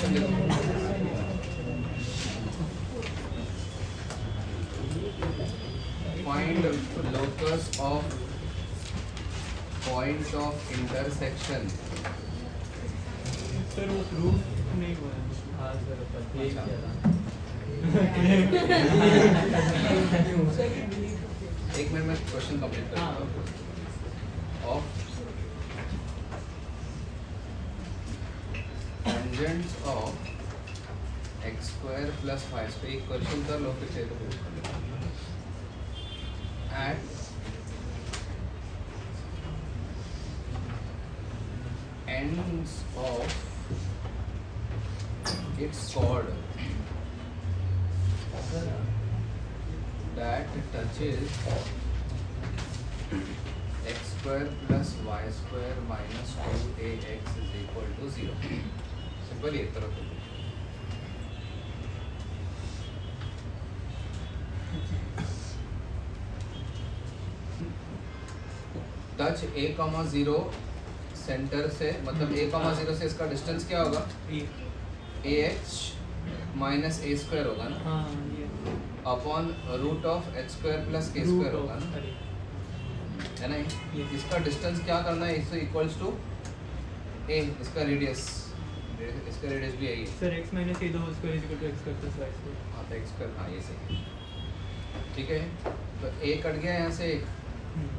Question देखो, find locus of point of intersection. Sir वो proof नहीं हुआ है। हाँ सर पर अच्छा। एक मिनट में क्वेश्चन कंप्लीट करता हूँ। Of tangents of x square plus Y square, एक क्वेश्चन कर लो फिर से तो प्रूव कर लो। At ends of its chord that touches x square plus y square minus 2ax is equal to 0. Simple ये तरफ टच a, 0 सेंटर से, मतलब a, 0 से इसका डिस्टेंस क्या होगा? ax माइनस a स्क्वायर होगा ना, हाँ ये upon root of h square plus k square होगा ना, है ना? इसका डिस्टेंस क्या करना है? इससे इक्वल्स टू a, इसका रेडियस, इसका रेडियस भी यही है sir x minus a the whole square is equal to x square plus y square. हाँ तो x स्क्वायर, हाँ ये सही, ठीक है। तो a कट गया यहाँ से,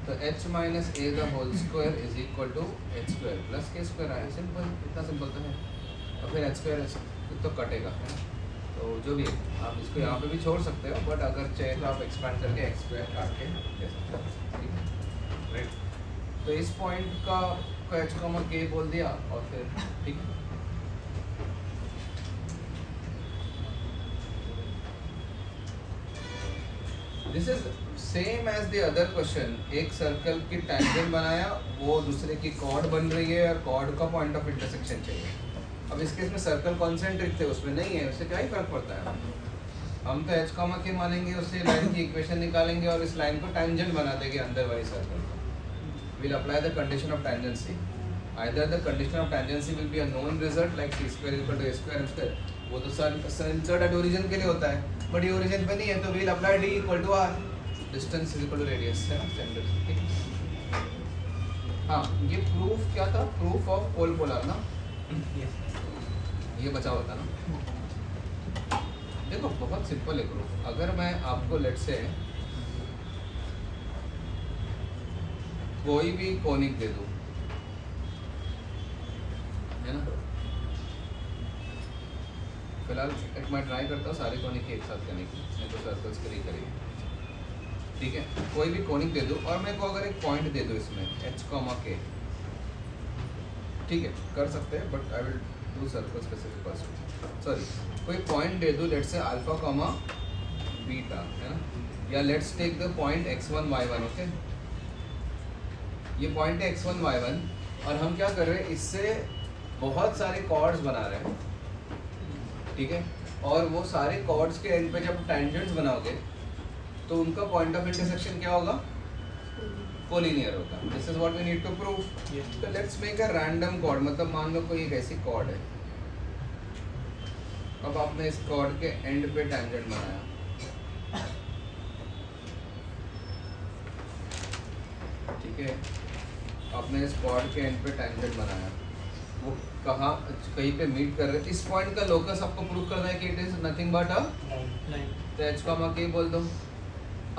तो h minus a the whole square is equal to h square plus k square आया। सिंपल, इतना सिंपल तो है। और फिर h स्क्वायर तो कटेगा, है ना? तो जो भी है, आप इसको यहाँ पे भी छोड़ सकते हो, बट अगर चाहे तो आप एक्सपेंड करके x स्क्वायर काट के ले सकते हो, ठीक है, राइट? तो इस पॉइंट का h कॉमा k बोल दिया और फिर ठीक है। This is same as the other question. एक सर्कल की टैंजेंट बनाया, वो दूसरे की कॉर्ड बन रही है और कॉर्ड का पॉइंट ऑफ इंटरसेक्शन चाहिए। अब इस केस में सर्कल कॉन्सेंट्रिक थे, उसमें नहीं है, उससे क्या ही फर्क पड़ता है? हम तो h कॉमा के मानेंगे, उससे लाइन की इक्वेशन निकालेंगे और इस लाइन को टैंजेंट बना देंगे अंदर वाली सर्कल को। Will apply the condition of tangency. Either the condition of tangency will be a known result like c square equal to a square m square, वो तो सेंटर्ड एट ओरिजिन के लिए होता है, बट ये ओरिजिन पे नहीं है, तो will apply d equal to r, distance is equal to radius, है ना, सेंटर, ठीक है। हाँ, ये प्रूफ क्या था? प्रूफ ऑफ पोल पोलर ना, ये बचा होता ना। देखो बहुत सिंपल है प्रूफ। अगर मैं आपको लेट से कोई भी कोनिक दे दूं, है ना, फिलहाल एक मैं ट्राई करता हूँ सारे कोनिक एक साथ करने की, नहीं तो सर्कल्स के लिए करेंगे, ठीक है। कोई भी कोनिक दे दूं और मैं को अगर एक पॉइंट दे दूं इसमें h कॉमा k, ठीक है, कर सकते हैं, but I will do circle specific first. Sorry, कोई पॉइंट दे दूं let's say alpha comma beta, है ना, या let's take the point x1 y1, okay. ये पॉइंट है x1 y1 और हम क्या कर रहे हैं, इससे बहुत सारे कॉर्ड्स बना रहे हैं, ठीक है। और वो सारे कॉर्ड्स के एंड पे जब टैंजेंट्स बनाओगे तो उनका पॉइंट ऑफ इंटरसेक्शन क्या होगा? कोलिनियर होगा। This is what we need to prove. तो let's make a random chord, मतलब मान लो कोई एक ऐसी कॉर्ड है, अब आपने इस कॉर्ड के एंड पे टैंजेंट बनाया, ठीक है, आपने इस कॉर्ड के एंड पे टैंजेंट बनाया, वो कहाँ कहीं पे मीट कर रहे थे, इस पॉइंट का लोकस आपको प्रूव करना है कि it is nothing but a line. तो h कॉमा k बोल दो।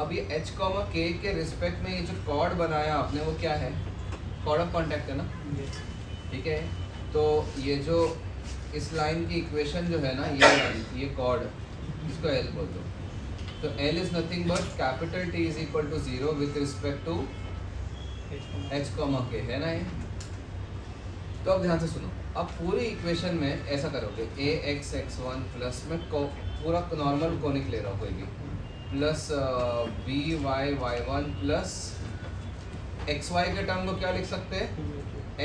अब ये h कॉमा k के रिस्पेक्ट में ये जो कॉर्ड बनाया आपने, वो क्या है? कॉर्ड ऑफ कॉन्टैक्ट है ना, ठीक है। तो ये जो इस लाइन की इक्वेशन जो है ना, ये कॉर्ड, इसको L बोल दो। तो L is nothing but capital T is equal to 0 with respect to h comma k, है ना ये। तो अब ध्यान से सुनो, अब पूरी इक्वेशन में ऐसा करोगे, ax x1 प्लस में पूरा नॉर्मल कोनिक ले रहा हूँ कोई भी, plus by y1 plus xy के टर्म को क्या लिख सकते हैं?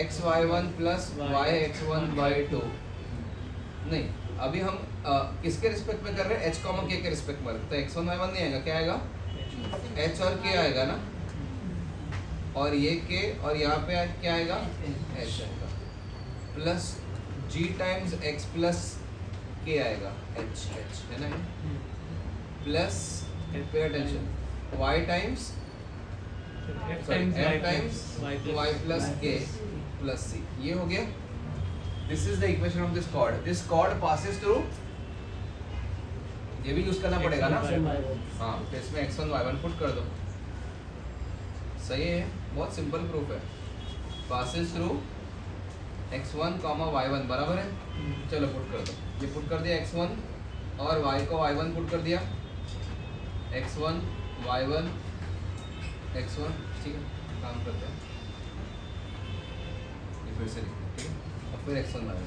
xy1 plus yx1/2। नहीं, अभी हम किसके रिस्पेक्ट में कर रहे हैं? h कॉमा k के रिस्पेक्ट में, तो x1 y1 नहीं आएगा, क्या आएगा? h और k आएगा ना, और ये k और यहाँ पे क्या आएगा? h आएगा, plus g times x plus K आएगा एच एच है ना, plus pay attention Y times F sorry times F times Y plus K Y plus C, ये हो गया. This is the equation of this chord. This chord passes through, ये भी use करना पड़ेगा ना. हाँ तो इसमें x1 y1 पुट कर दो. सही है, बहुत सिंपल प्रूफ है. पासेस थ्रू x1 y1 बराबर है. चलो पुट कर दो. ये पुट कर दिया x1 और y को y1 पुट कर दिया. x1 y1 x1, ठीक है, काम करते हैं. ये फिर से लिखते हैं, ठीक है. अब फिर x1 y1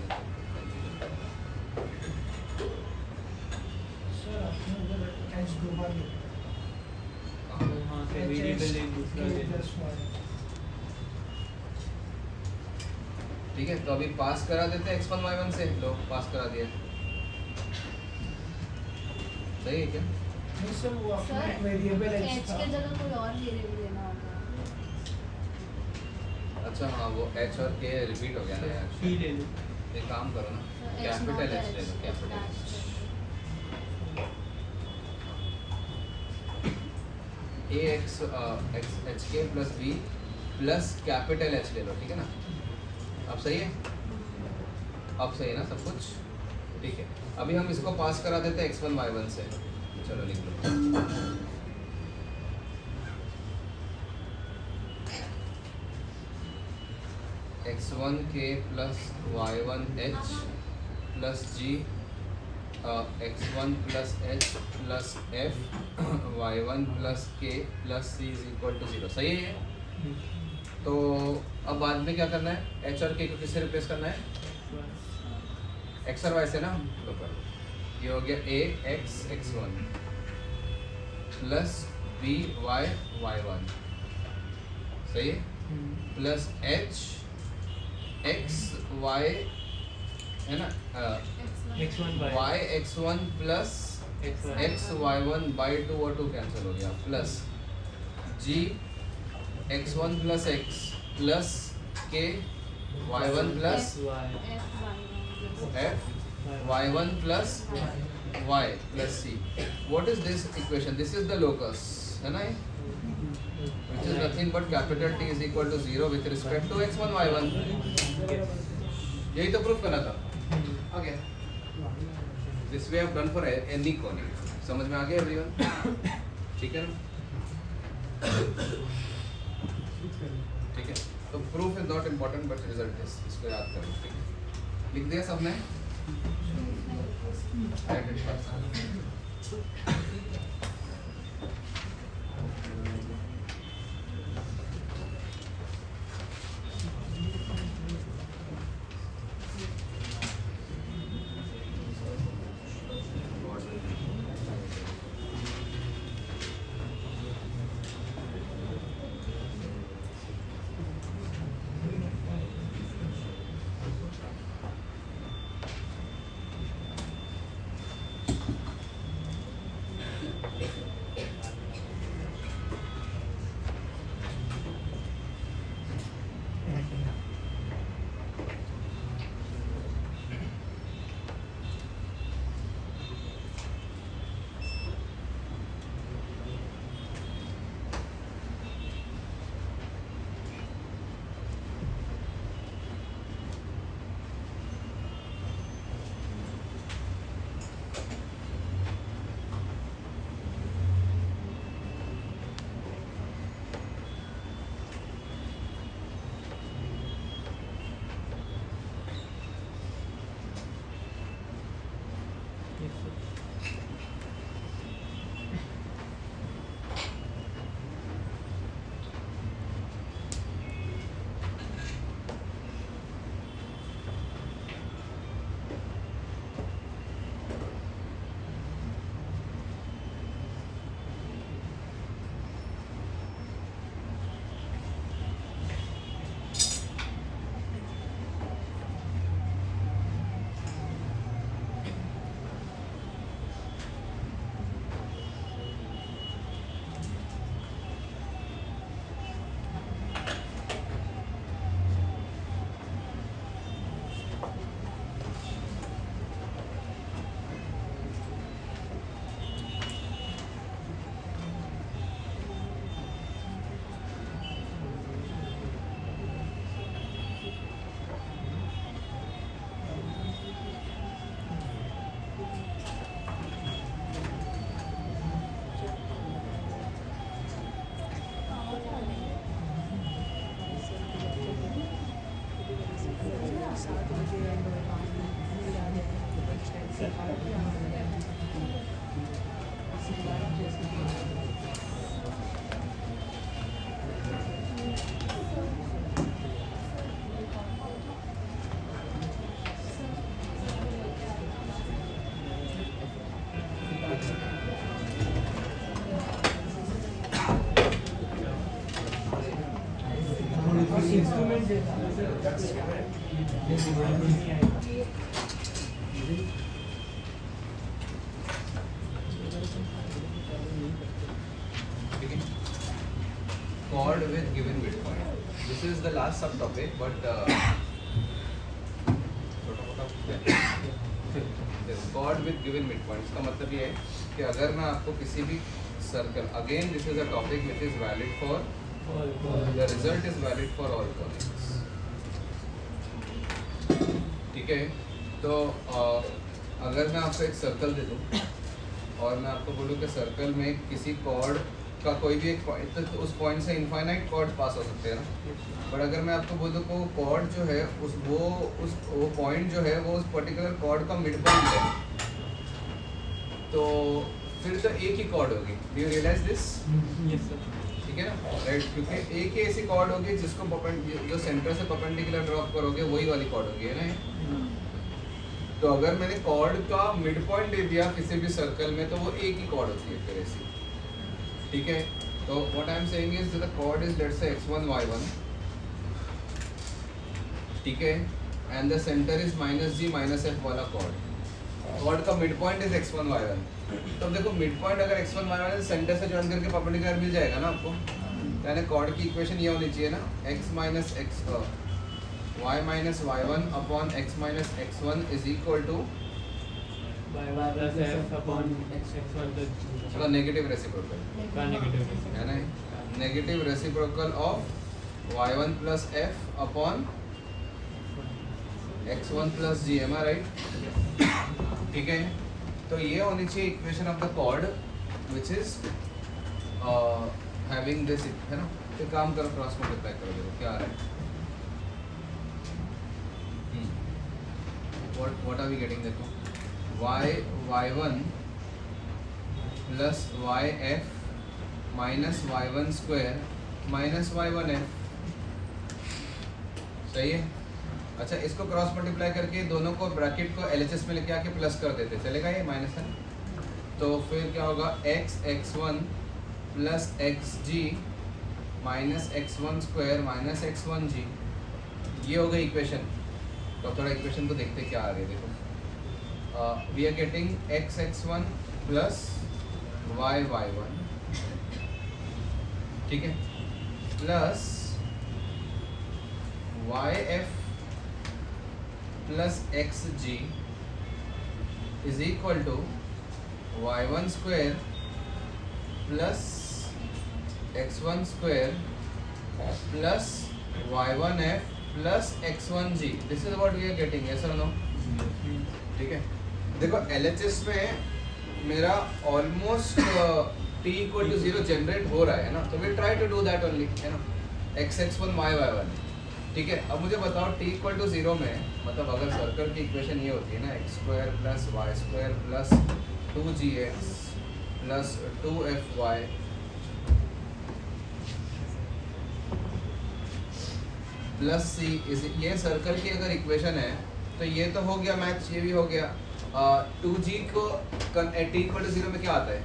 सर आपने उधर एच दो बार लिखा तो वहाँ से वेरिएबल एक दूसरा के ले लो. Plus Y. ठीक है. तो अभी पास करा देते हैं x1 y1 से. लो पास करा दिया. सही है क्या? नहीं सर वो आपने सर वेरिएबल एच एच था. के जगह कोई और वेरिएबल लेना होगा. अच्छा हाँ, वो h और k रिपीट हो गया ना यार. P ले लो. एक काम करो ना, So, कैपिटल not H ले लो. H, capital dash H. ले लो. ax H K plus B plus capital H ले लो. ठीक है ना. अब सही है, अब सही है ना सब कुछ. ठीक है. अभी हम इसको पास करा देते हैं x1 y1 से. चलो लिख लो. x1 k plus y1 h plus g x1 plus h plus f y1 plus k plus c is equal to 0. सही है ये? तो अब बाद में क्या करना है, h और k को किससे रिप्लेस करना है? x और y से ना. तो कर लो. ये हो गया a x x1 plus b y y1. सही है. प्लस h x y है ना, X1 by y x1 plus x y1 by 2 और 2 कैंसिल हो गया. Plus g x1 plus x plus k y1 plus Y f y1 plus y plus c. What is this equation? This is the locus, है ना, which is nothing but capital T is equal to 0 with respect to x1 y1. यही तो proof करना था. Okay. This we have done for any conic. समझ में आ गया everyone? ठीक है ना? ठीक है. तो proof is not important but result is. इसको याद करो. ठीक है. लिख दिया सबने? Write it first. इंस्ट्रूमेंट ठीक है, chord with given midpoint. This is the last subtopic, but chord with given midpoint इसका मतलब ये है कि अगर मैं आपको किसी भी circle, again this is a topic which is valid for, the result is valid for all conics. ठीक है, तो अगर मैं आपको एक सर्कल दे दूं और मैं आपको बोलूं कि सर्कल में किसी कॉर्ड का कोई भी एक पॉइंट, तो उस पॉइंट से इनफाइनाइट कॉर्ड पास हो सकते हैं ना, बट अगर मैं आपको बोल दूं को कॉर्ड जो है वो पॉइंट जो है वो उस पर्टिकुलर कॉर्ड का मिड पॉइंट है, तो फिर तो एक ही कॉर्ड होगी. Do you realise this? Yes sir. ठीक है ना, राइट, क्योंकि एक ही ऐसी कॉर्ड होगी जिसको जो सेंटर से परपेंडिकुलर ड्रॉप करोगे वही वाली कॉर्ड होगी, है ना. तो अगर मैंने कॉर्ड का मिड पॉइंट दे दिया किसी भी सर्कल में तो वो एक ही कॉर्ड होती है फिर ऐसी. ठीक है, तो what I am saying is the chord is let's say x1 y1, ठीक है, and the centre is -g -f वाला कॉर्ड का mid point is x1 y1. तो देखो मिड पॉइंट अगर x1 y1 सेंटर से जॉइन करके परपेंडिकुलर मिल जाएगा ना आपको, यानी कॉर्ड की इक्वेशन ये होनी चाहिए ना, x minus x y minus y1 upon x minus x1 is equal to plus f upon x1 इसका नेगेटिव रेसिप्रोकल का नेगेटिव है ना, negative reciprocal of y1 plus f upon x1 plus g, am I right. ठीक है, तो ये होनी चाहिए equation of the chord which is having this, है ना. तो काम करो, क्रॉस मल्टीप्लाई करो, देखो क्या आ रहा है. व्हाट आर वी गेटिंग, देखो y1 plus yf minus y1 square minus y1f. सही है. अच्छा, इसको क्रॉस मल्टीप्लाई करके दोनों को ब्रैकेट को LHS में लेके आके प्लस कर देते, चलेगा ये माइनस है. तो फिर क्या होगा, x1 plus xg minus x1 square minus x1g, ये हो गई इक्वेशन. तो थोड़ा इक्वेशन को देखते क्या आ रही है. देखो we are getting x1 plus y1, ठीक है, plus yf plus xg is equal to y1 square plus x1 square plus y1f plus x1g. This is what we are getting, yes और नो. ठीक है, देखो LHS में मेरा almost t equal to 0 generate हो रहा है ना, तो we try to do that only, है ना, x1 y1. ठीक है, अब मुझे बताओ t इक्वल टू 0 में, मतलब अगर सर्कल की इक्वेशन ये होती है ना, x square plus y square plus 2gx plus 2fy plus c is, ये सर्कल की अगर इक्वेशन है तो ये तो हो गया मैच, ये भी हो गया. 2g को t इक्वल टू 0 में क्या आता है,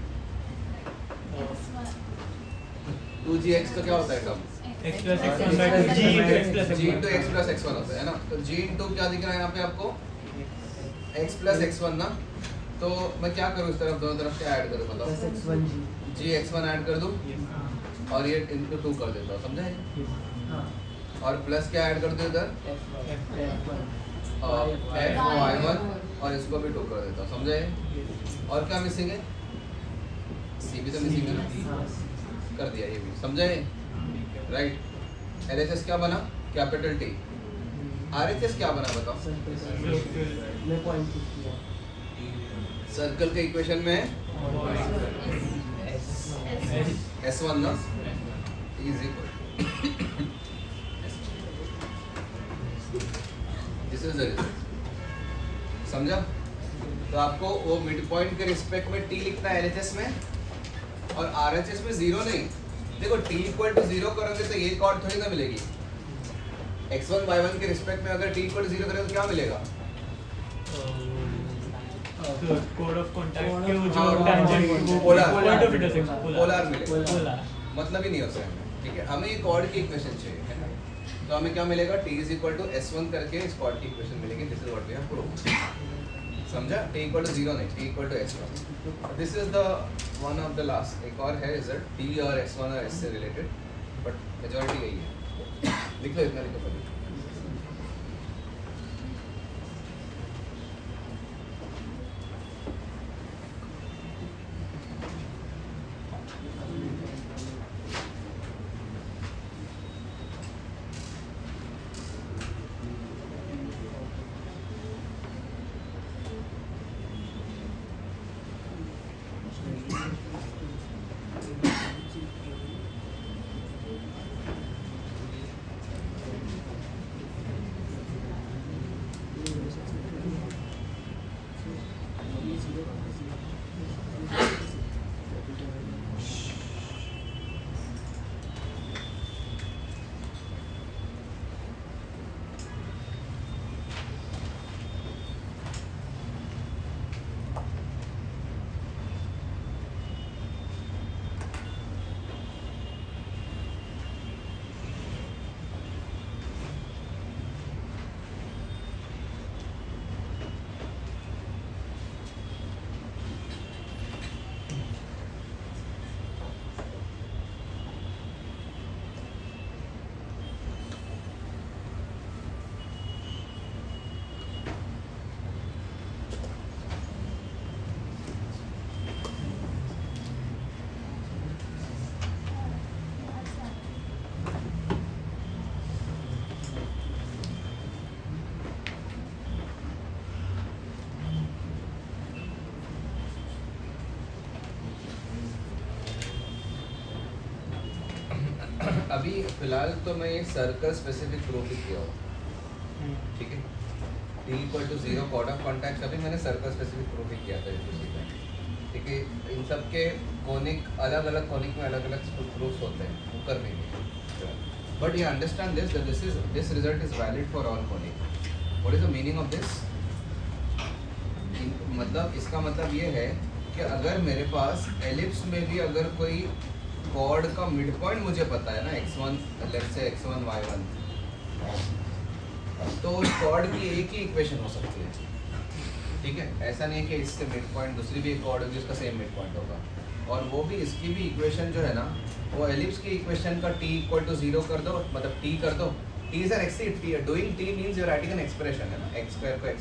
2gx तो क्या होता है term, x plus x1 by 2 g into x plus g x1 into x plus x1 होता है ना. तो g into क्या दिख रहा है यहाँ पे आपको, x plus x1 ना. तो मैं क्या करूँ, इस तरफ दोनों तरफ क्या ऐड करूँ बताओ, g x1 ऐड कर दूँ और ये into 2 कर देता हूँ, समझा है. और प्लस क्या ऐड कर दूँ इधर, f y1 और इसको भी 2 कर देता हूँ, समझा है. और क्या मिसिंग है, c भी तो मिसिंग है ना, कर दिया ये भी, समझा है, राइट. LHS क्या बना, कैपिटल T. RHS क्या बना बताओ, सर्कल के इक्वेशन में S1 ना, is equal, this is the result, समझा. तो आपको वो मिड पॉइंट के रिस्पेक्ट में टी लिखना है एलएचएस में, और आरएचएस में जीरो नहीं। देखो टी इक्वल टू जीरो करोगे तो ये कॉर्ड थोड़ी ना मिलेगी। x1 y1 के रिस्पेक्ट में अगर टी इक्वल टू जीरो करोगे तो क्या मिलेगा? कोड ऑफ कांटेक्ट के वो हाँ, जो टेंजेंट वो polar point of intersection polar मिलेगा। पोलर मतलब ही नहीं हो सकता। ठीक है, हमें ये कॉर्ड की इक्वेशन चाहिए है ना, तो हमें क्या मिलेगा? t is equal to s1 करके इस कॉर्ड की इक्वेशन मिलेगी। This is what we have proved. समझा? t इक्वल टू जीरो नहीं, t equal to s1। This is the one of the last. एक और है रिजल्ट t और s1 और s से रिलेटेड, बट मेजॉरिटी यही है। लिख लो, इतना लिखो पहले। अभी फिलहाल तो मैं ये सर्कल स्पेसिफिक प्रूफ ही किया हूँ। ठीक है, t equal to zero chord of contact अभी मैंने सर्कल स्पेसिफिक प्रूफ ही किया था इसी में। ठीक है, इन सब के कोनिक अलग अलग कोनिक में अलग अलग प्रूफ्स होते हैं, वो कर देंगे। But you understand this that this result is valid for all conic. What is the meaning of this? मतलब इसका मतलब ये है कि अगर मेरे पास एलिप्स में भी अगर कोई कॉर्ड का मिड पॉइंट मुझे पता है ना, x1 let's say x1 y1, तो उस कॉर्ड की एक ही इक्वेशन हो सकती है। ठीक है, ऐसा नहीं है कि इससे मिड पॉइंट दूसरी भी एक कॉर्ड होगी उसका सेम मिड पॉइंट होगा, और वो भी इसकी भी इक्वेशन जो है ना, वो एलिप्स की इक्वेशन का t इक्वल टू जीरो कर दो, मतलब t कर दो। t is an x, doing t means you are writing an expression है ना, x स्क्वायर को x,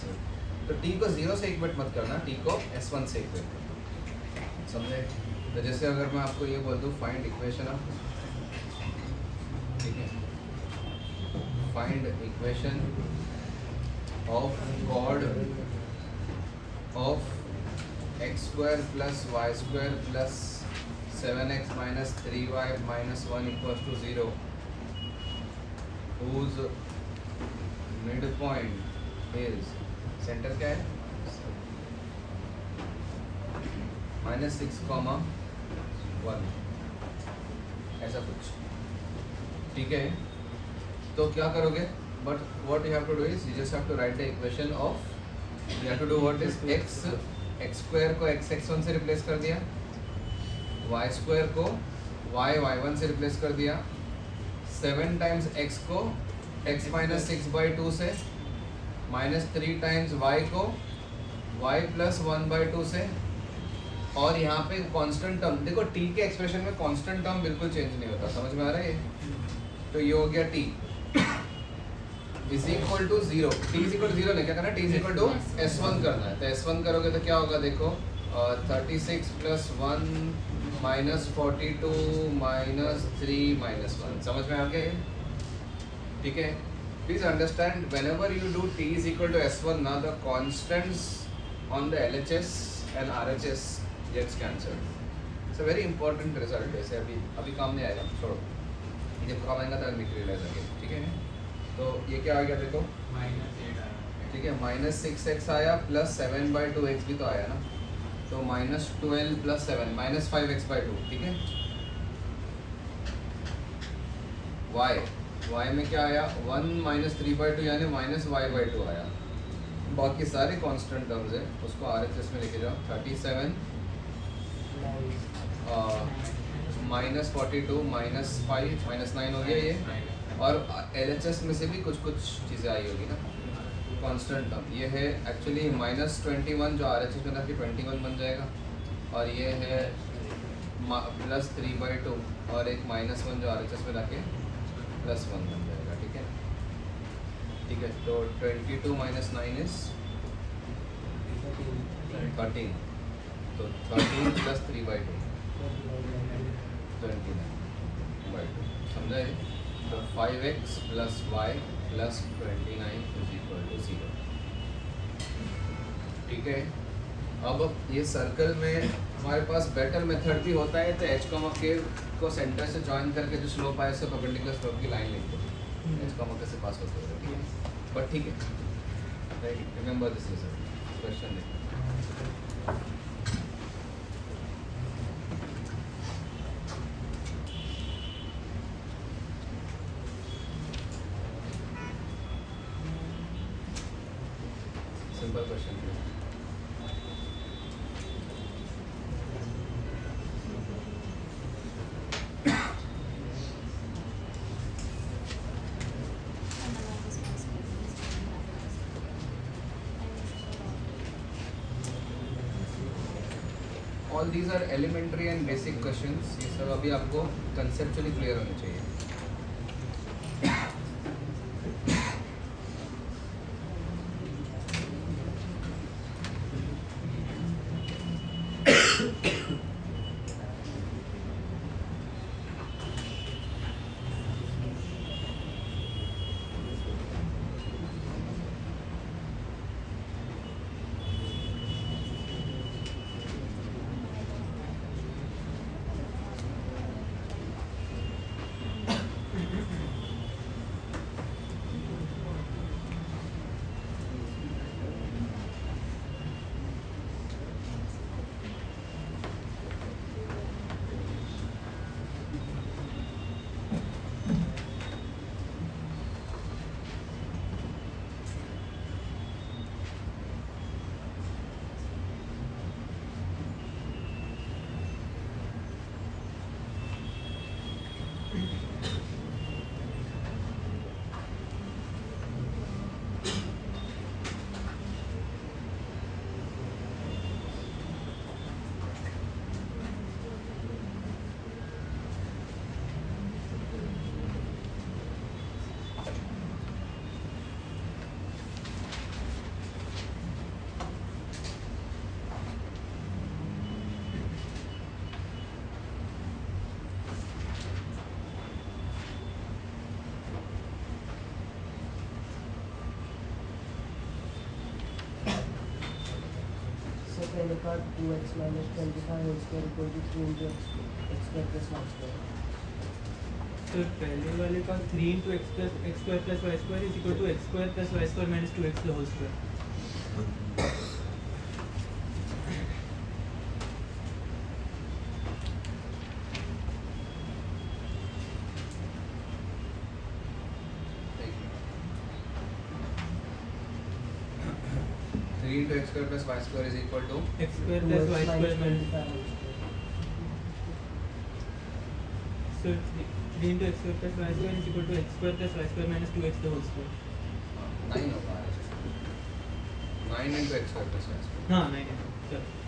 तो t को जीरो से इक्वेट मत करना, t को s1 से इक्वेट करना। समझे? तो जैसे अगर मैं आपको ये बोल दूँ फाइंड इक्वेशन ऑफ, ठीक है, find equation of chord of x square plus Y square plus 7x minus 3y minus 1 equals to 0, whose mid point is, centre क्या है, -6, 1, ऐसा कुछ। ठीक है, तो क्या करोगे? But what you have to do is you just have to write the equation of, you have to do what is x square को x1 से रिप्लेस कर दिया, y स्क्वायर को y1 से रिप्लेस कर दिया, 7 टाइम्स x को x minus 6/2 से, -3 टाइम्स y को y प्लस 1/2 से, और यहाँ पे कांस्टेंट टर्म देखो, t के एक्सप्रेशन में कांस्टेंट टर्म बिल्कुल चेंज नहीं होता। समझ में आ रहा है ये? तो ये हो गया t is equal to zero. t is equal to zero नहीं, क्या करना है? t is equal to s1 करना है। तो s1 करोगे तो क्या होगा? देखो 36 प्लस 1 माइनस 42 माइनस 3 माइनस 1। समझ में आ गया ये? ठीक है, please understand whenever you do t is equal to s1 now the constants on the LHS and RHS gets cancelled. It's a very important result। ऐसे अभी काम नहीं आएगा, छोड़ो, जब काम आएगा तब निकल रियलाइज आएगा। ठीक है, तो ये क्या आ गया देखो, -8 आया। ठीक है, माइनस 6x आया प्लस 7/2x भी तो आया ना, तो माइनस 12 प्लस 7 माइनस 5x/2, ठीक है। y में क्या आया 1 माइनस 3/2 यानी माइनस y/2 आया। बाकी सारे कांस्टेंट टर्म्स है, उसको RHS में लेके जाओ। 37 माइनस 42 माइनस 5 माइनस 9 हो गया ये, और LHS में से भी कुछ चीज़ें आई होगी ना कांस्टेंट टर्म। ये है एक्चुअली माइनस 21 जो RHS में था कि 21 बन जाएगा, और ये है प्लस 3/2 और एक माइनस 1 जो RHS में था के प्लस 1 बन जाएगा, ठीक है। ठीक है, तो 22 माइनस 9 इज 13, तो 13 प्लस 3/2 29/2, समझा ये। तो 5x प्लस y प्लस 29 इज इक्वल टू 0, ठीक है। अब ये सर्कल में हमारे पास बेटर मेथड भी होता है, तो h, k को सेंटर से जॉइन करके जो स्लोप आए उससे परपेंडिकुलर स्लोप की लाइन लिख दो, h, k से पास होते हुए, ठीक है। बट ठीक है, रिमेंबर दिस रिजल्ट। क्वेश्चन देखो, सिंपल क्वेश्चन है। All these are elementary and basic questions, ये सब अभी आपको कंसेप्चुअली क्लियर होने चाहिए। पहले का 2x minus 25 whole square equal to 3 into x square plus y square. तो पहले वाले का 3 into x square plus y square is equal to x square plus y square minus 2x the whole square. Three into x square plus Y square is equal to x square plus y 2x square minus minus 25 whole square. so 3 into x square plus y square is equal to x square plus y square minus 2x the whole square. 9 होगा, 9 into x square plus Y square. हाँ 9 है चलो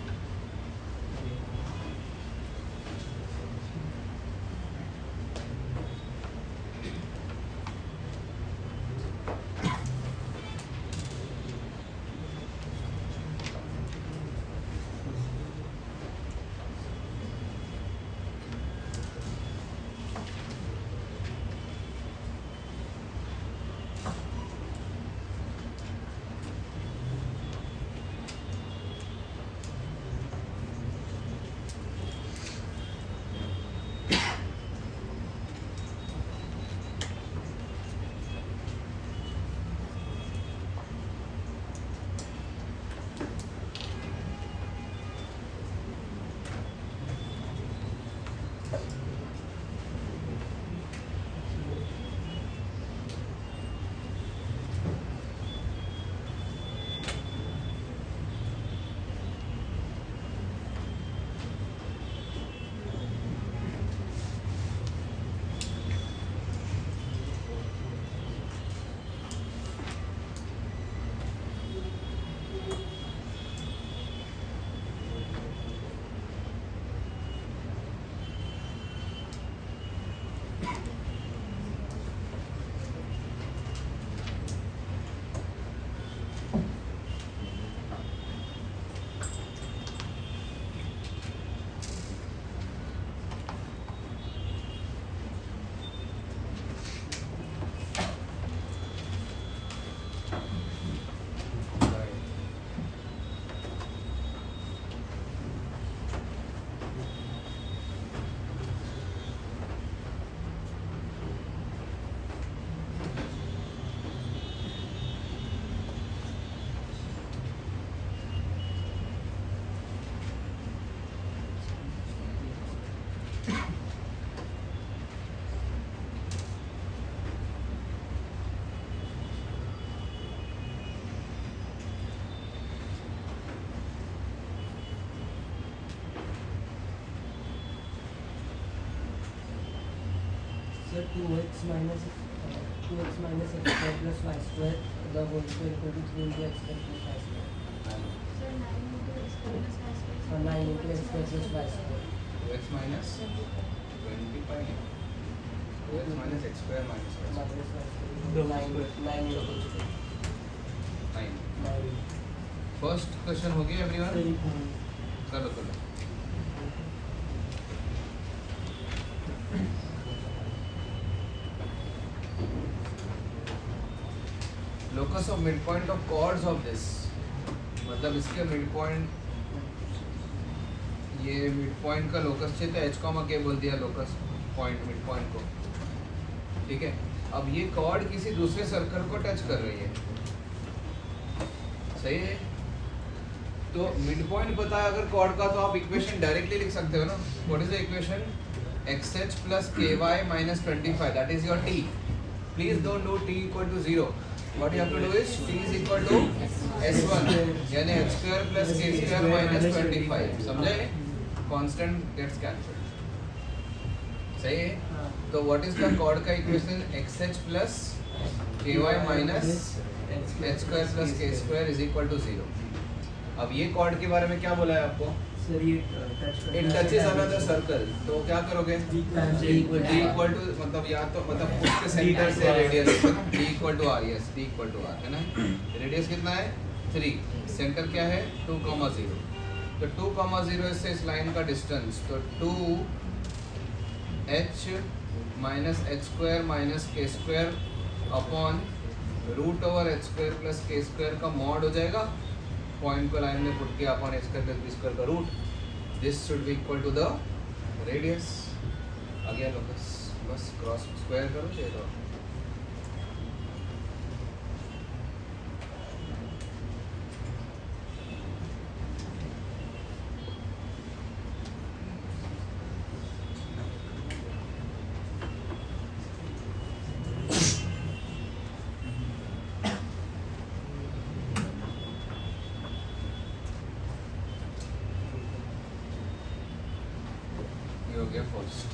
2x minus x square plus y square the whole square equal to 3 into x square plus y square. Sir, 9 into x square plus y square. 9 into x square plus y square. 2x minus 25 2x minus x square minus y square Minus y square. The 9 square. 9 into x square. 9. 9. First question हो गया everyone? चलो चलो locus of mid point of chords of this, मतलब इसके mid point, ये mid point का locus चाहिए तो एच कॉमा के बोल दिया लोकस पॉइंट मिड पॉइंट को, ठीक है। अब ये कॉर्ड किसी दूसरे सर्कल को टच कर रही है, सही है। तो मिड पॉइंट पता है अगर कॉर्ड का, तो आप इक्वेशन डायरेक्टली लिख सकते हो ना। What is the equation? xh plus ky minus 25, that is your t. Please don't do t equal to 0. What you have to do is t is equal to s1 यानी h square plus k square minus 25, समझे? Constant gets cancelled, सही है। हाँ. तो what is the chord का equation? xh plus ky minus h square plus k square is equal to 0. अब ये chord के बारे में क्या बोला है आपको? Sir, ये touch करना It touches another circle, तो क्या करोगे? D equal D equal to मतलब या तो मतलब उसके सेंटर से radius D equal to r, yes D equal to r है ना। रेडियस कितना है? 3, सेंटर क्या है? 2,0। तो 2,0 से इस लाइन का डिस्टेंस, तो 2h minus h square minus k square upon root over h square plus k square का मॉड हो जाएगा। पॉइंट को लाइन में पुट किया upon h square plus b square का रूट, this should be equal to the radius. आ गया लोकस, बस क्रॉस स्क्वायर करो ये तो। ये हो गया फर्स्ट।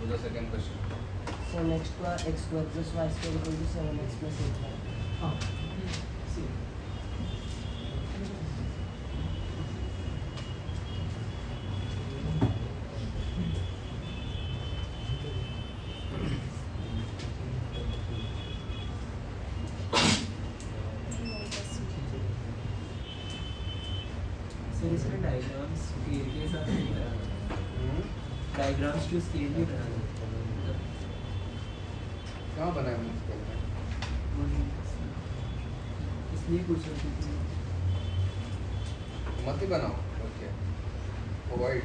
तो second question, So next one x square plus y square equal to 7x plus 8y. हाँ. सर इसमें डायग्राम्स स्केल के साथ नहीं बनाना, डायग्राम्स टू स्केल भी बनाना। कहाँ बनाया मैंने? इसलिए पूछ रही थी। मत ही बनाओ, okay provide.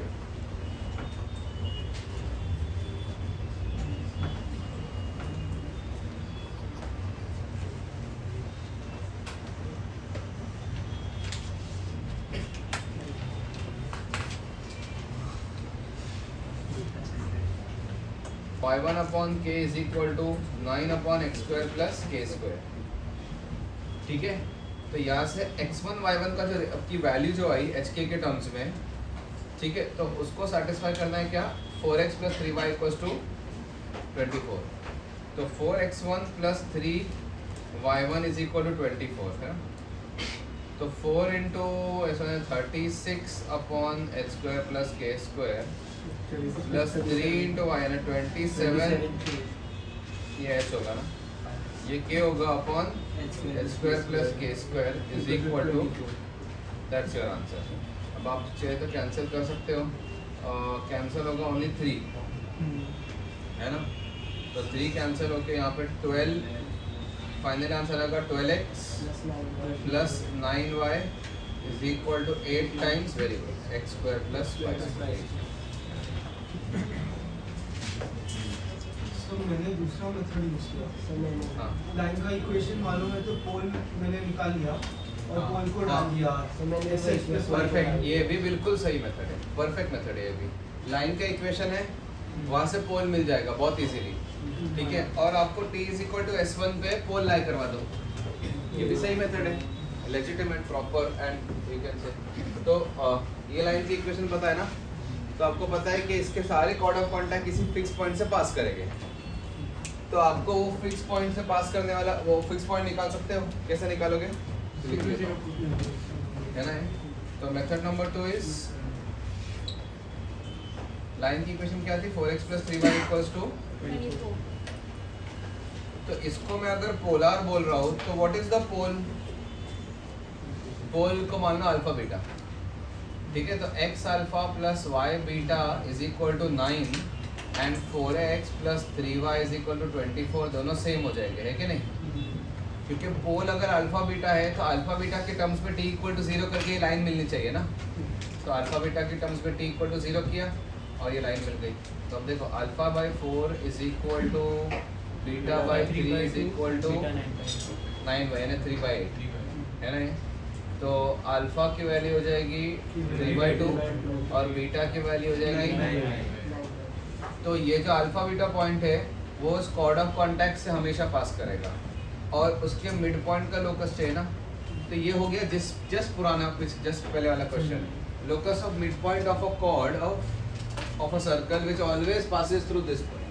y1 upon k is equal to 9 upon x square plus k square, ठीक है। तो यहाँ से x1 y1 का जो आपकी वैल्यू जो आई hk के टर्म्स में, ठीक है, तो उसको सेटिस्फाई करना है क्या? 4x plus 3y equals to 24। तो 4x1 plus 3y1 is equal to 24 है। तो 4 into 36 upon h square plus k square plus 3 into y ना 27, ये h होगा ना, ये k होगा upon h square plus k square is equal to, that's your answer. अब आप चाहे तो कैंसिल कर सकते हो, कैंसिल होगा ओनली 3 है ना। तो 3 कैंसिल होके यहाँ पे 12, फाइनल आंसर आएगा 12x plus 9y is equal to 8 times, very good, x square plus y square. तो मैंने दूसरा मेथड यूज किया। सर मैंने हाँ लाइन का इक्वेशन मालूम है तो पोल मैंने निकाल लिया और हाँ, पोल को हाँ। डाल दिया। तो मैंने ऐसे express वाला परफेक्ट, डाल ये दिया। भी बिल्कुल सही मेथड है, परफेक्ट मेथड है ये भी। लाइन का इक्वेशन है, वहाँ से पोल मिल जाएगा बहुत इजीली, ठीक है। और आपको t is equal to s1 पे पोल लाई करवा दो, ये भी सही मेथड है, legitimate, proper and you can say. तो ये लाइन की इक्वेशन पता है ना, तो आपको पता है कि इसके सारे कॉर्ड ऑफ कॉन्टैक्ट किसी फिक्स पॉइंट से पास करेंगे। तो आपको वो फिक्स पॉइंट से पास करने वाला वो फिक्स पॉइंट निकाल सकते हो। कैसे निकालोगे? है ना? तो मेथड नंबर 2 इज लाइन की इक्वेशन क्या थी? 4x + 3y = 24. तो इसको मैं अगर पोलर बोल रहा हूँ तो व्हाट इज द पोल? पोल को मान लो अल्फा बीटा, ठीक है। तो x alpha + y beta = 9 and 4x + 3y = 24 दोनों सेम हो जाएंगे, है कि नहीं? क्योंकि पोल अगर अल्फा बीटा है तो अल्फा बीटा के टर्म्स में t = 0 करके ये लाइन मिलनी चाहिए ना। तो अल्फा बीटा के टर्म्स में t = 0 किया और ये लाइन मिल गई। तो अब देखो α/4 = β/3 = 9 यानी 3/8, है ना? तो अल्फा की वैल्यू हो जाएगी 3/2 और बीटा की वैल्यू हो जाएगी। तो ये जो अल्फा बीटा पॉइंट है वो उस कॉर्ड ऑफ कॉन्टैक्ट से हमेशा पास करेगा और उसके मिड पॉइंट का लोकस चाहिए ना। तो ये हो गया जस्ट पहले वाला question, locus of mid point of a cord of a circle which always passes through this point.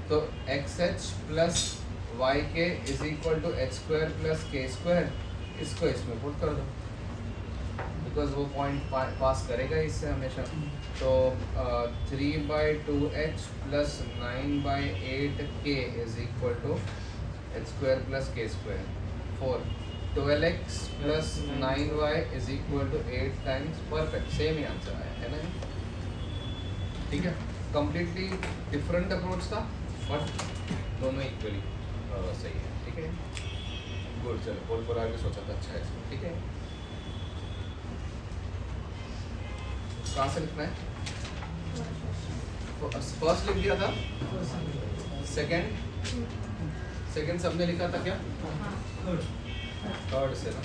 तो xh + yk = h² + k², इसको इसमें पुट कर दो बिकॉज वो पॉइंट पास करेगा इससे हमेशा। तो 3/2h + 9/8k = h² + k²। 4 12x + 9y = 8 times. Perfect, same ही आंसर आया, है ना? ठीक है, कंप्लीटली डिफरेंट अप्रोच था बट दोनों इक्वली सही है, ठीक है। गुड, चलो पोल आगे सोचा था, अच्छा है इसमें, ठीक है। कहाँ से लिखना है? फर्स्ट लिख दिया था, सेकंड सबने लिखा था क्या? थर्ड से ना।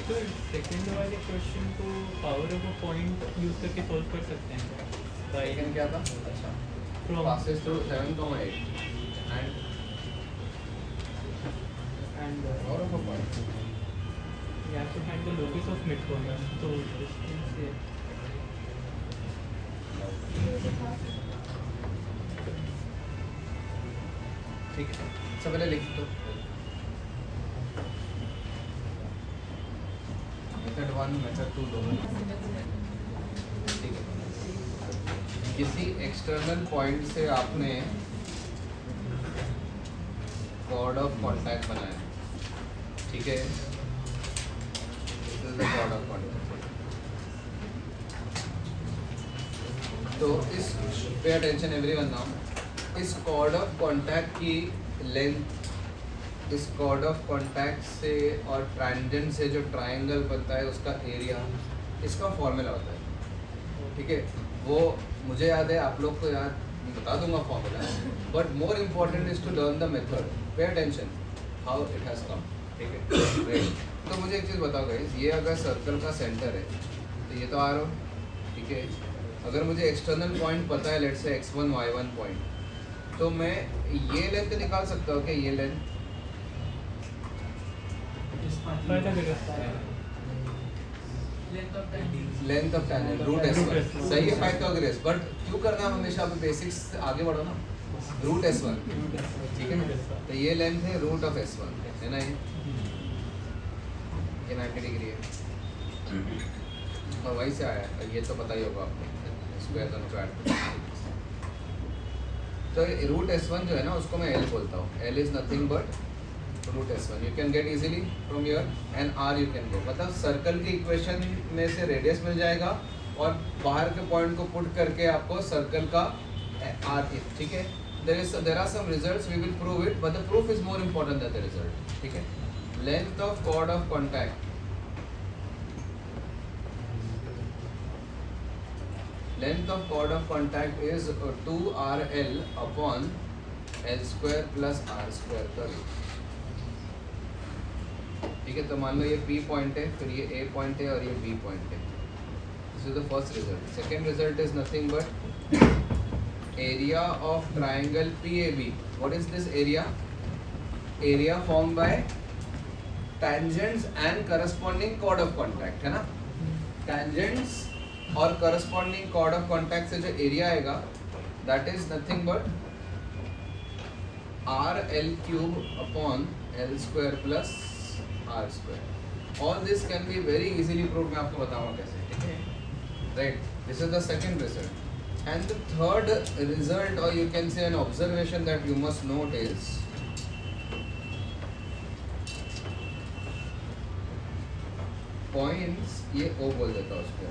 तो सेकंड वाले क्वेश्चन को power of a point use करके सॉल्व कर सकते हैं क्या? सेकंड क्या था? अच्छा, From- passes through 7,8 and power of a point. you have to find the locus of midpoint. तो distance से ठीक है, सब पहले लिख दो। मेथड 1 मेथड 2 दोनों, ठीक है। किसी एक्सटर्नल पॉइंट से आपने कॉर्ड ऑफ कॉन्टैक्ट बनाया, ठीक है। This is the chord of contact. तो इस पे अटेंशन एवरीवन नाउ, इस कॉर्ड ऑफ कॉन्टैक्ट की लेंथ, इस कॉर्ड ऑफ कॉन्टैक्ट से और ट्रांजेंट से जो ट्रायंगल बनता है उसका एरिया, इसका फॉर्मूला होता है, ठीक है। वो मुझे याद है, आप लोग को याद, बता दूंगा formula, but more important is to learn the method. Pay attention how it has come, ठीक है। Great. तो मुझे एक चीज़ बताओ गाइस, ये अगर सर्कल का सेंटर है तो ये तो आर हो, ठीक है। अगर मुझे एक्सटर्नल पॉइंट पता है, लेट से x1 y1 पॉइंट, तो मैं ये लेंथ निकाल सकता हूँ कि ये length length of tangent root s1, सही है, पाइथागोरस। बट क्यों करना है हमेशा, अभी बेसिक्स से आगे बढ़ो ना। रूट s1, ठीक है ना। तो ये लेंथ है रूट ऑफ s1, है ना। ये 90 डिग्री है और वहीं से आया है, ये तो पता ही होगा आपको, स्क्वायर दोनों को ऐड। तो रूट s1 जो है ना, उसको मैं l बोलता हूँ। l is nothing but root s1, you can get easily from your, and r you can get, मतलब सर्कल की इक्वेशन में से रेडियस मिल जाएगा और बाहर के पॉइंट को पुट करके आपको सर्कल का r, ठीक है। There are some results, we will prove it, but the proof is more important than the result, ठीक है। Length of chord of contact, length of chord of contact is 2RL upon L² plus R² का root, ठीक है। तो मान लो ये P point है, फिर ये A पॉइंट है और ये B पॉइंट है। This is the first result. Second result is nothing but area of triangle PAB। What is this area? Area form by tangents and corresponding chord of contact, है ना। tangents और corresponding cord of contact से जो area आएगा that is nothing but RL³ upon L² plus R². All this can be very easily prove. मैं आपको बताऊंगा कैसे. ठीक है, right. This is the second result. And the third result, or you can say an observation that you must note is points, ये O बोल देता हूँ उसको,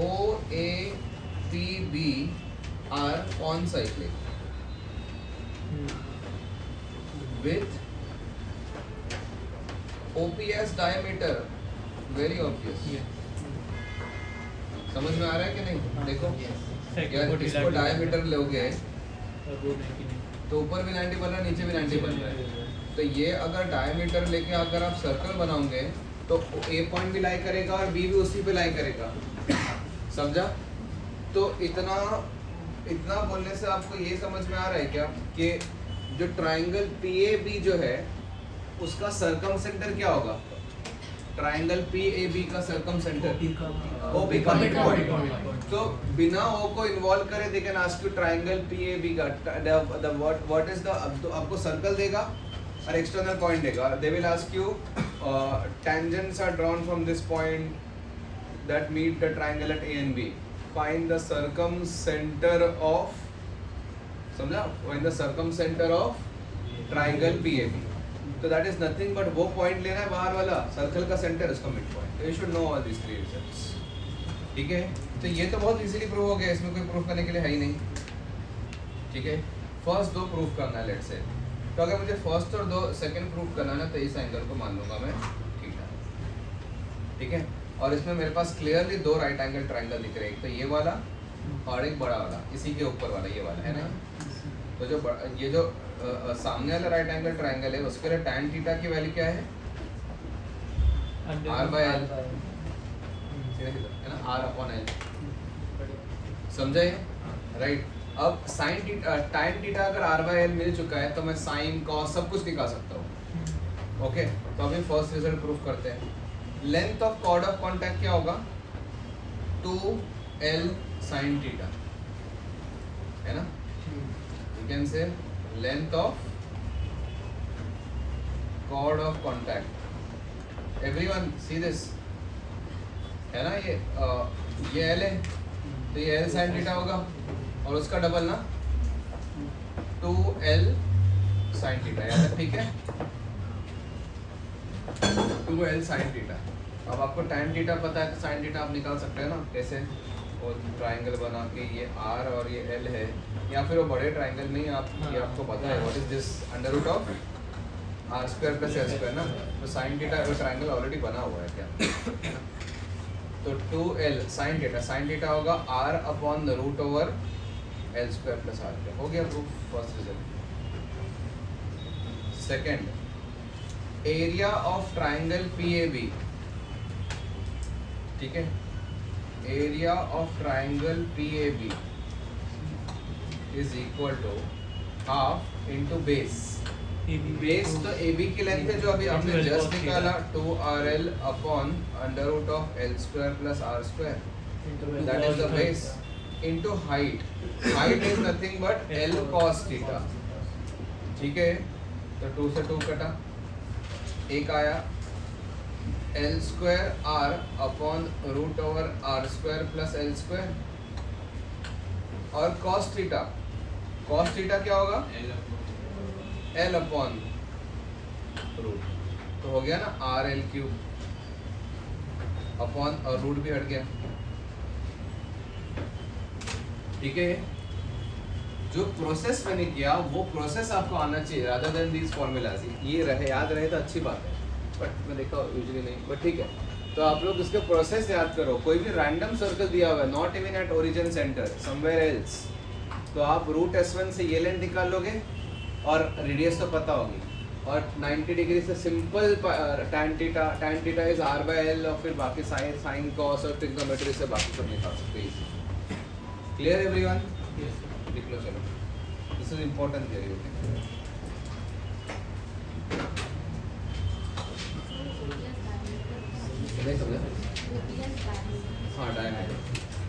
O, A, P, B are on-cyclic with OPS diameter, very obvious. समझ में आ रहा है कि नहीं? देखो यार, इसको डायमीटर लोगे तो ऊपर भी 90 बन रहा है, नीचे भी 90 बन रहा है. तो ये अगर डायमीटर लेके अगर आप सर्कल बनाओगे तो A पॉइंट भी लाई करेगा और B भी उसी पे लाई करेगा. समझा? तो इतना बोलने से आपको ये समझ में आ रहा है क्या कि जो ट्राइंगल PAB जो है उसका सरकम सेंटर क्या होगा? ट्राइंगल PAB का सरकम सेंटर OP का मिड पॉइंट. तो बिना O को इन्वॉल्व करे they can ask you triangle PAB का व्हाट इज द, आपको सर्कल देगा और एक्सटर्नल पॉइंट देगा. They will ask you tangents are drawn from this point that meet the triangle at A and B. Find the circumcenter of, समझा? Find the circumcenter of triangle PAB. तो that is nothing but वो point लेना है बाहर वाला circle का centre, उसका mid point. You should know all this three results. ठीक है, तो ये तो बहुत इजीली प्रूव हो गया, इसमें कोई प्रूफ करने के लिए है ही नहीं. ठीक है, फर्स्ट दो प्रूफ करना है लेट्स से. तो अगर मुझे फर्स्ट और दो सेकंड प्रूफ करना है ना, तो इस एंगल को मान लूंगा मैं थीटा. ठीक है, और इसमें मेरे पास क्लियरली दो राइट एंगल ट्राइंगल दिख रहे हैं. एक तो ये वाला और एक बड़ा वाला, इसी के ऊपर वाला ये वाला है ना. तो जो ये जो सामने वाला राइट एंगल ट्राइंगल है उसके लिए tan थीटा की वैल्यू क्या है? R/L है ना, R/L. समझे? राइट. अब sin थीटा tan थीटा अगर R/L मिल चुका है तो मैं sin cos सब कुछ निकाल सकता हूँ. ओके, तो अभी फर्स्ट रिजल्ट प्रूफ करते हैं. Length of chord of contact क्या होगा? 2L sin थीटा है ना. You can say length of chord of contact. Everyone see this है ना. ये L है तो ये L sin थीटा होगा और उसका डबल ना 2L sin थीटा. याद? ठीक है, 2L sin थीटा. अब आपको tan थीटा पता है तो sin थीटा आप निकाल सकते हैं ना. कैसे? और ट्राइंगल बना के ये R और ये L है, या फिर वो बड़े ट्राइंगल में आप ये आपको पता है what is this under root of R² plus L² ना. तो sin थीटा वो ट्राइंगल ऑलरेडी बना हुआ है क्या. तो 2L sin थीटा होगा R upon the root over L² plus R². हो गया proof. First result. Second, area of triangle PAB. ठीक है, area of triangle PAB is equal to half into base. Base तो AB की length है जो अभी हमने जस्ट निकाला 2RL upon under root of L² plus R². That is the base into height. Height is nothing but L cos theta. ठीक है, तो 2 से 2 कटा, एक आया L² R upon root over R² plus L². और cos थीटा क्या होगा? L upon root. तो हो गया ना RL³ अपॉन, और रूट भी हट गया. ठीक है, जो प्रोसेस मैंने किया वो प्रोसेस आपको आना चाहिए रादर देन दीज फॉर्मूलाज. ये रहे, याद रहे तो अच्छी बात है, बट मैं देखा यूजुअली नहीं. बट ठीक है, तो आप लोग इसके प्रोसेस याद करो. कोई भी रैंडम सर्कल दिया हुआ है, not even at origin centre, somewhere else, तो आप रूट S1 से ये लेंथ निकाल लोगे और रेडियस तो पता होगी, और 90 डिग्री से simple tan theta is R/L, और फिर बाकी साइन कॉस और ट्रिग्नोमेट्री से बाकी सब निकाल सकते हैं. Clear everyone? लिख लो चलो. This is important theory. नहीं समझा? OPS diagonals. हाँ डायमीटर